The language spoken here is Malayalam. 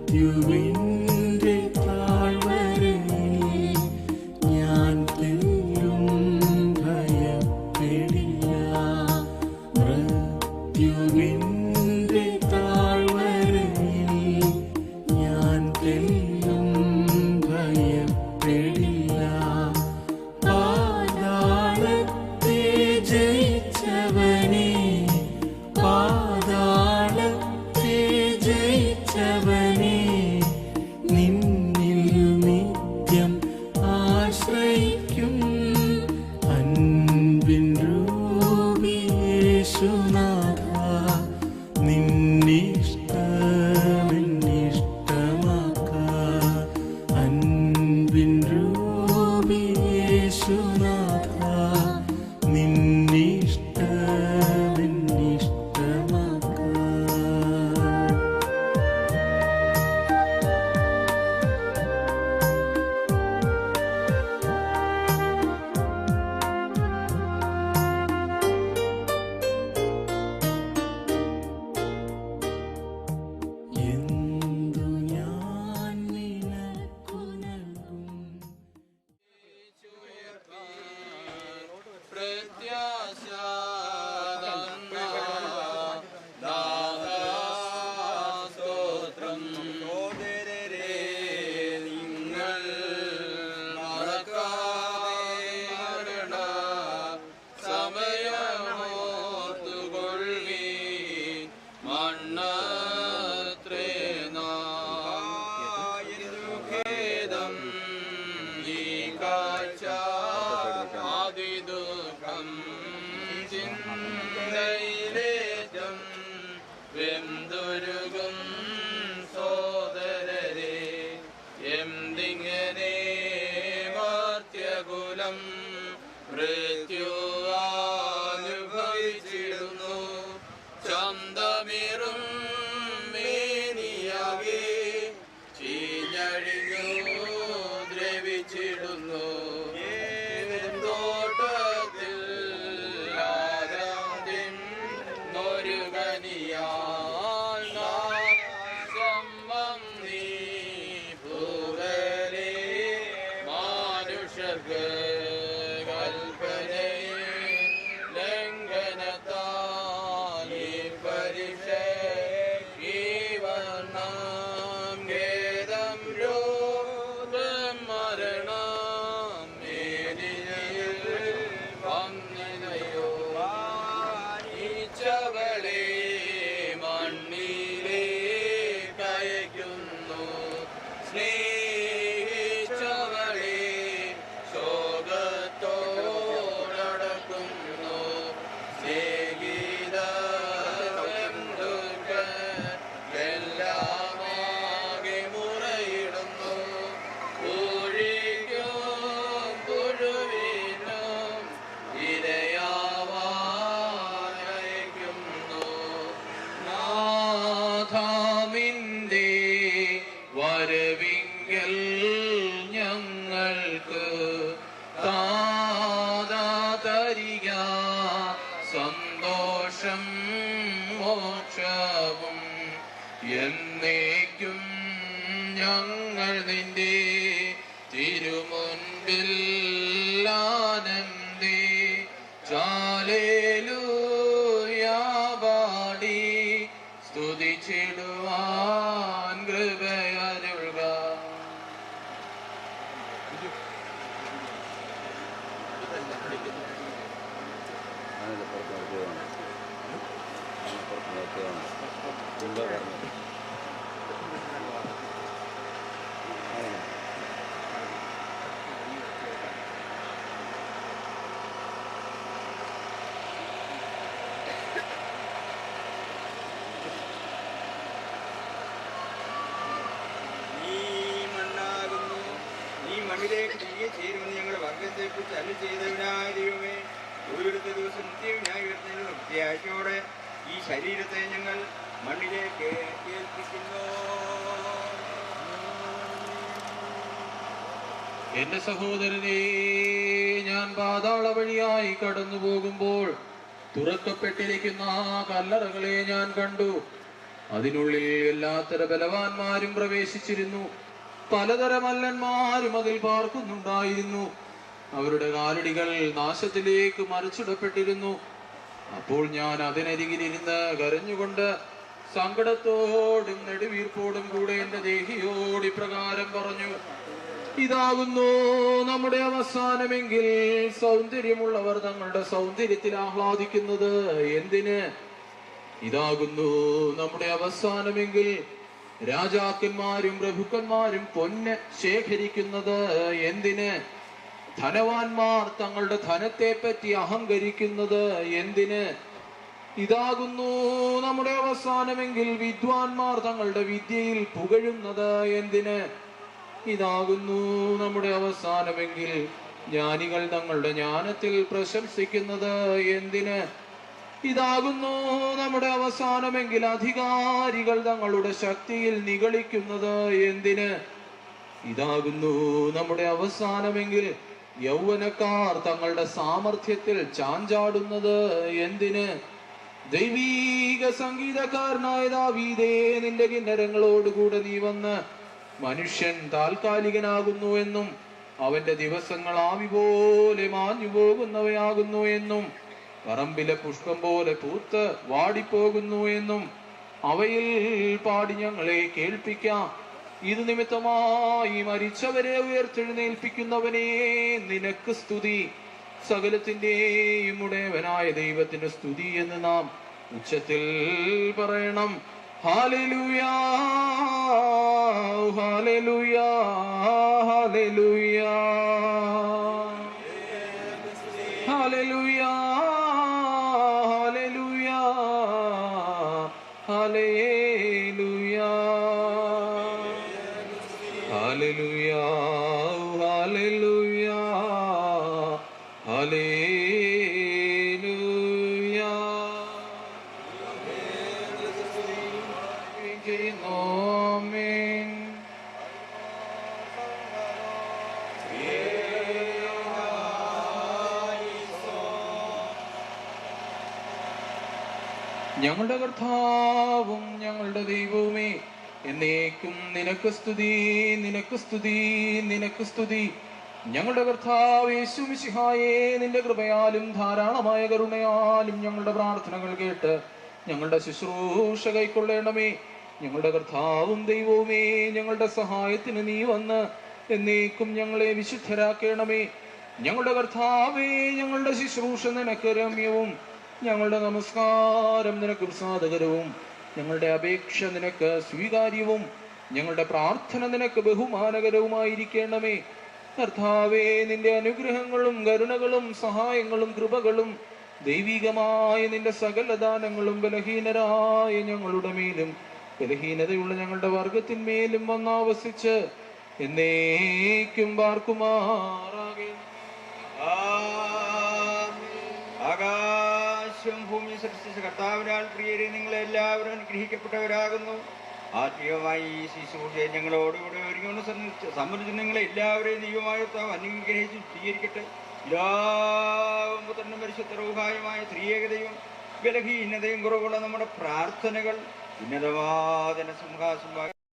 മൃത്യുവിൻ്റെ താഴ്വരയിൽ ഞാൻ തെല്ലും ഭയപ്പെടില്ല. മൃത്യുവിൻ്റെ താഴ്വരയിൽ ഞാൻ തെല്ലും ഭയപ്പെടില്ല. പാതാളത്തെ ജയിച്ചവനെ, പാതാളത്തെ ജയിച്ചവനെ, നിന്നിൽ നിത്യം ആശ്രയിക്കും. അൻപിൻ രൂപി യേശുനാഥ, നിന്നിഷ്ടമെന്നിഷ്ടമാക്കാം. അൻപിൻ രൂപി യേശുനാഥ, നിന്നിഷ്ടമെന്നിഷ്ടമാക്കാം. എന്തു ഞാൻ നിനക്കു നൽകും? സ്തോത്രം സോദരരെ, നിങ്ങൾ മറക്കാതെ സമയമോർത്തുകൊള്ളീൻ. മണ്ണത്രേ നായതുഖേദം ഈ കാഴ്ച, അതിദുഃഖം ചിന്തയിലേറ്റം വെന്തുരുകും സോദരരെ. എന്തിങ്ങനെ മർത്യകുലം മൃത്യു അനുഭവിച്ചിടുന്നു. ചന്തമേറും മേനിയാകെ ചീഞ്ഞഴിഞ്ഞു ദ്രവിച്ചിടുന്നു. തോട്ടത്തിൽ ആരാധിന്നൊരു കനിയാൽ നാശം വന്നീ ഭൂതലേ. മാനുഷർക്ക് കൽപ്പനയെ ലംഘനത്താൽ ഈ പരീക്ഷ ഈ വർണ്ണം ഖേദം രോഗം മരണം മേനിയിൽ വന്നിനയോ. ഈച്ചവളെ മണ്ണിലേക്കയക്കുന്നു, സ്നേഹിച്ചവളെ ശോകത്തോടക്കുന്നു. എല്ലാമാകെ മുറയിടുന്നു. പൂഴിക്കും പുഴുവിനും ഇരയാവാനയക്കുന്നു. നാഥാമിന്റെ വരവിങ്കൽ ഞങ്ങൾക്ക് താതരിക സന്തോഷം മോക്ഷവും. എന്നേക്കും ഞങ്ങൾ നിന്റെ തിരുമുൻപിൽ ആനന്ദി ഹല്ലേലൂയാ പാടി സ്തുതിച്ചിടുവാൻ കൃപയരുൾക. മണ്ണിലേക്ക് തിരികെ ചേരുമെന്ന് ഞങ്ങളുടെ വർഗത്തെക്കുറിച്ച് അല്ല ചെയ്തവനായ ദൈവമേ, ഒരിടത്തെ ദിവസം നിത്യവിനായി ഉയർത്തുന്ന പ്രത്യാശയോടെ ഈ ശരീരത്തെ ഞങ്ങൾ മണ്ണിലേക്ക് ഏൽപ്പിക്കുന്നു. എന്റെ സഹോദരനെ, ഞാൻ പാതാള വഴിയായി കടന്നു പോകുമ്പോൾ തുറക്കപ്പെട്ടിരിക്കുന്ന കല്ലറകളെ ഞാൻ കണ്ടു. അതിനുള്ളിൽ എല്ലാത്തര ബലവാന്മാരും പ്രവേശിച്ചിരുന്നു. പലതരം മല്ലന്മാരും അതിൽ പാർക്കുന്നുണ്ടായിരുന്നു. അവരുടെ കാലടികൾ നാശത്തിലേക്ക് മറിച്ചിടപ്പെട്ടിരുന്നു. അപ്പോൾ ഞാൻ അതിനരികിലിരുന്ന് കരഞ്ഞുകൊണ്ട് സങ്കടത്തോടും നെടുവീർപ്പോടും കൂടെ എന്റെ ദേഹിയോട് ഇപ്രകാരം പറഞ്ഞു: ഇതാകുന്നു നമ്മുടെ അവസാനമെങ്കിൽ സൗന്ദര്യമുള്ളവർ തങ്ങളുടെ സൗന്ദര്യത്തിൽ ആഹ്ലാദിക്കുന്നത് എന്തിന്? ഇതാകുന്നു നമ്മുടെ അവസാനമെങ്കിൽ രാജാക്കന്മാരും പ്രഭുക്കന്മാരും പൊന്ന് ശേഖരിക്കുന്നത് എന്തിന്? ധനവാന്മാർ തങ്ങളുടെ ധനത്തെ പറ്റി അഹങ്കരിക്കുന്നത് എന്തിന്? ഇതാകുന്നു നമ്മുടെ അവസാനമെങ്കിൽ വിദ്വാൻമാർ തങ്ങളുടെ വിദ്യയിൽ പുകഴുന്നത് എന്തിന്? ഇതാകുന്നു നമ്മുടെ അവസാനമെങ്കിൽ ജ്ഞാനികൾ തങ്ങളുടെ ജ്ഞാനത്തിൽ പ്രശംസിക്കുന്നത് എന്തിന്? ഇതാകുന്നു നമ്മുടെ അവസാനമെങ്കിൽ അധികാരികൾ തങ്ങളുടെ ശക്തിയിൽ നിഗളിക്കുന്നത് എന്തിന്? ഇതാകുന്നു നമ്മുടെ അവസാനമെങ്കിൽ യൗവനക്കാർ തങ്ങളുടെ സാമർഥ്യത്തിൽ ചാഞ്ചാടുന്നത് എന്തിന്? ദൈവീക സംഗീതക്കാരനായ ദാവീദേ, നിന്റെ കിന്നരങ്ങളോടുകൂടെ നീ വന്ന് മനുഷ്യൻ താൽക്കാലികനാകുന്നു എന്നും അവന്റെ ദിവസങ്ങൾ ആവി പോലെ മാഞ്ഞു പോകുന്നവയാകുന്നു എന്നും പറമ്പിലെ പുഷ്പം പോലെ പൂത്ത് വാടിപ്പോകുന്നു എന്നും അവയിൽ പാടി ഞങ്ങളെ കേൾപ്പിക്കാം. ഇത് നിമിത്തമായി മരിച്ചവരെ ഉയർത്തെഴുന്നേൽപ്പിക്കുന്നവനെ നിനക്ക് സ്തുതി. സകലത്തിന്റെയും ഉടയവനായ ദൈവത്തിന് സ്തുതി എന്ന് നാം ഉച്ചത്തിൽ പറയണം. ഹല്ലേലൂയാ, ഹല്ലേലൂയാ, ഹല്ലേലൂയാ, ഹല്ലേലൂയാ, ഹല്ലേലൂയാ, ഹല്ലേലൂയാ, ഹല്ലേലൂയാ, ഹല്ലേലൂയാ, ഹല്ലേലൂയാ. ആമേൻ. ഞങ്ങളുടെ കർത്താവും ഞങ്ങളുടെ ദൈവവുമേ, എന്നേക്കും നിനക്ക് സ്തുതി, നിനക്ക് സ്തുതി, നിനക്ക് സ്തുതി. ഞങ്ങളുടെ കർത്താവ് യേശു മിശിഹായേ, നിന്റെ കൃപയാലും ധാരാളമായ കരുണയാലും ഞങ്ങളുടെ പ്രാർത്ഥനകൾ കേട്ട് ഞങ്ങളുടെ ശുശ്രൂഷ കൈക്കൊള്ളണമേ. ഞങ്ങളുടെ കർത്താവും ദൈവവുമേ, ഞങ്ങളുടെ സഹായത്തിന് നീ വന്ന് എന്നേക്കും ഞങ്ങളെ വിശുദ്ധരാക്കണമേ. ഞങ്ങളുടെ കർത്താവേ, ഞങ്ങളുടെ ശുശ്രൂഷ നിനക്ക് രമ്യവും, ഞങ്ങളുടെ നമസ്കാരം നിനക്ക് പ്രസാദകരവും, ഞങ്ങളുടെ അപേക്ഷ നിനക്ക് സ്വീകാര്യവും, ഞങ്ങളുടെ പ്രാർത്ഥന നിനക്ക് ബഹുമാനകരവുമായിരിക്കണമേ. കർത്താവേ, നിന്റെ അനുഗ്രഹങ്ങളും കരുണകളും സഹായങ്ങളും കൃപകളും ദൈവികമായ നിന്റെ സകല ദാനങ്ങളും ബലഹീനരായ ഞങ്ങളുടെ മേലും ബലഹീനതയുള്ള ഞങ്ങളുടെ വർഗത്തിന്മേലും വന്നാവസിച്ച് എന്നേക്കും പാർക്കുമാറാകെ. ആകാശം ഭൂമി സൃഷ്ടിച്ച കർത്താവിനാൽ പ്രിയരെ, നിങ്ങളെല്ലാവരും അനുഗ്രഹിക്കപ്പെട്ടവരാകുന്നു. ആത്മീയമായി ഈ ശുശ്രൂഷയെ ഞങ്ങളോടുകൂടെ ഒരുങ്ങുന്ന സംബന്ധിച്ച് നിങ്ങളെ എല്ലാവരെയും ദൈവമായ അനുഗ്രഹിച്ച് സ്വീകരിക്കട്ടെ. പിതാവും പുത്രനും പരിശുദ്ധ റൂഹായുമായ ത്രിയേകതയും ബലഹീനതയും കുറവുള്ള നമ്മുടെ പ്രാർത്ഥനകൾ ഉന്നതവാദന സിംഹാസനം